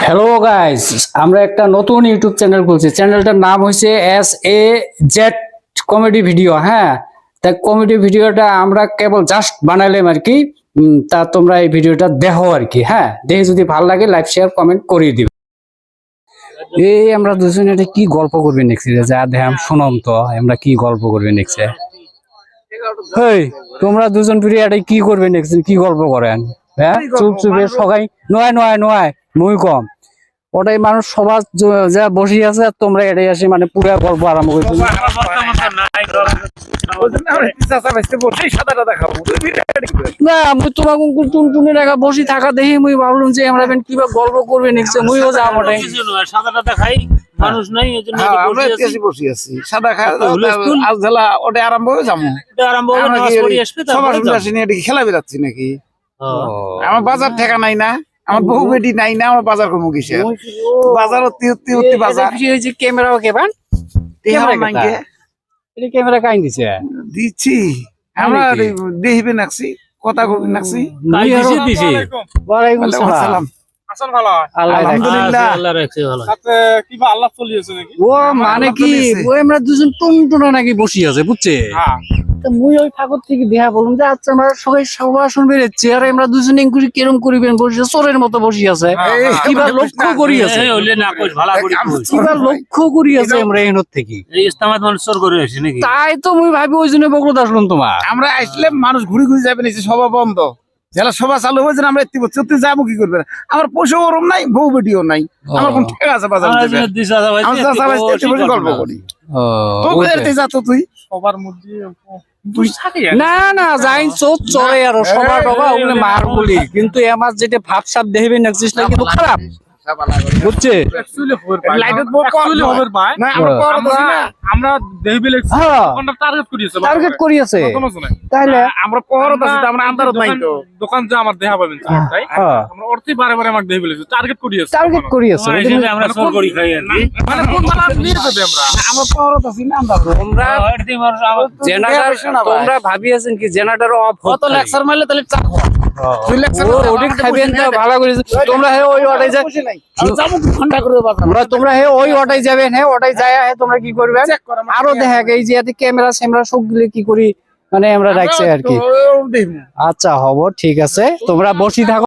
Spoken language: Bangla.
হ্যালো গাইস, আমরা একটা নতুন ইউটিউব চ্যানেল খুলছি। চ্যানেলটার নাম হচ্ছে SAZ কমেডি ভিডিও। হ্যাঁ, তা কমেডি ভিডিওটা আমরা কেবল জাস্ট বানাইলাম আর কি। তা তোমরা এই ভিডিওটা দেখো আর কি। হ্যাঁ, দেখে যদি ভালো লাগে লাইক শেয়ার কমেন্ট করে দিবে। এই আমরা দুজনে এটা কি গল্প করবে নেক্সট যা দেখাম শুনম তো আমরা কি গল্প করবে নেক্সট। হেই, তোমরা দুজন ফিরে এটা কি করবে নেক্সট, কি গল্প করেন? হ্যাঁ, চুপ চুপে সবাই নয় নয় নয় নই কম ওটাই মানুষ সবার যা বসে আছে আর তোমরা এটাই আসে মানে পুরো গল্প আরম্ভ করছো। না আমি তোমাকে টুনটুনি রেখা বসে থাকা দেখি মুই ভাবলাম যে আমরা কিবা গল্প করবে নেক্সট মুইও যাম ওটাই। সাদাটা দেখাই মানুষ নাই এজন্য আমরা এসে বসে আছি সাদা খাই আজ ঝালা ওটা আরম্ভ হয়ে যাবো আরম্ভ হবে নামাজ পড়ি আসবে সবার সঙ্গে আসি না এদিকে খেলা বেরাচ্ছি নাকি আমার বাজার ঠেকা নাই না আমার বহু বেটি নাই না আমার বাজার করবো কিসে বাজার অতি বাজার হয়েছে ক্যামেরা কেবান ক্যামেরা কাইন দিছে দিচ্ছি আমরা দেখবে নাকছি কথা কবি নাকছি দিছি ওয়ালাইকুম আসসালাম। আসল ভালো হয় আলহামদুলিল্লাহ আল্লাহ রাখছে ভালো সাথে কিবা আল্লাহ চলিয়েছে নাকি ও মানে কি ওই আমরা দুজন টুনটুনা নাকি বসি আছে বুঝছে। হ্যাঁ মুই ওই ফাগর থেকে দেখা বললাম যে আচ্ছা আমরা সবাই সভা শুনবে চেয়ারে আমরা দুজন ইনকুরি কেরম করিবেন বসে চোরের মতো বসি আছে কিবা লক্ষ্য করি আছে হইলে না কই ভালো করি কিবা লক্ষ্য করি আছে আমরা এনর থেকে এই ইস্তেমাত মানুষ চোর করে আসে নাকি তাই তো মুই ভাবি ওই জন্য বকরতা শুনুন তোমার আমরা আসলে মানুষ ঘুরে ঘুরে যাবে নিচে সভা বন্ধ যারা সভা চালু হয়েছে আমরা এত্তি বছর যাবো কি করবে আমার পশু ওরম নাই বউ বেটিও নাই আমার কোন ঠেকা আছে বাজার গল্প করি তুই সবার মধ্যে না না যাই চোর চলে আর সবার বাবা ওগুলো মার বলি কিন্তু আমার যেটা ভাব সাপ দেখবে নাকছিস না কিন্তু খারাপ বুঝছে আমরা দেহবিল টার্গেট করিয়েছে টার্গেট করিয়েছে তাইলে আমরা পহরত আছি আমরা আন্দারত নাই তো দোকান যে আমার দেহা পাবেন তাই আমরা অর্থে বারে বারে আমার দেহবিল টার্গেট করিয়েছে টার্গেট করিয়েছে আমরা চোর করি খাই আর কি মানে কোন মালা নিয়ে যাবে আমরা আমরা পহরত আছি না আমরা তোমরা জেনারেটর তোমরা ভাবিয়েছেন কি জেনারেটর অফ কত লেকচার মারলে তাহলে চা খাও তুই লেকচার ওদিক খাবেন তো ভালো করে তোমরা হে ওই অটাই যা যাবো ঘন্টা করে বাজার তোমরা হে ওই অটাই যাবেন হে অটাই যায় হে তোমরা কি করবে আরো দেখা এই যে এতে ক্যামেরা স্যামেরা সবগুলো কি করি মানে আমরা রাখছি আর কি। আচ্ছা হবো ঠিক আছে তোমরা বসি থাকো।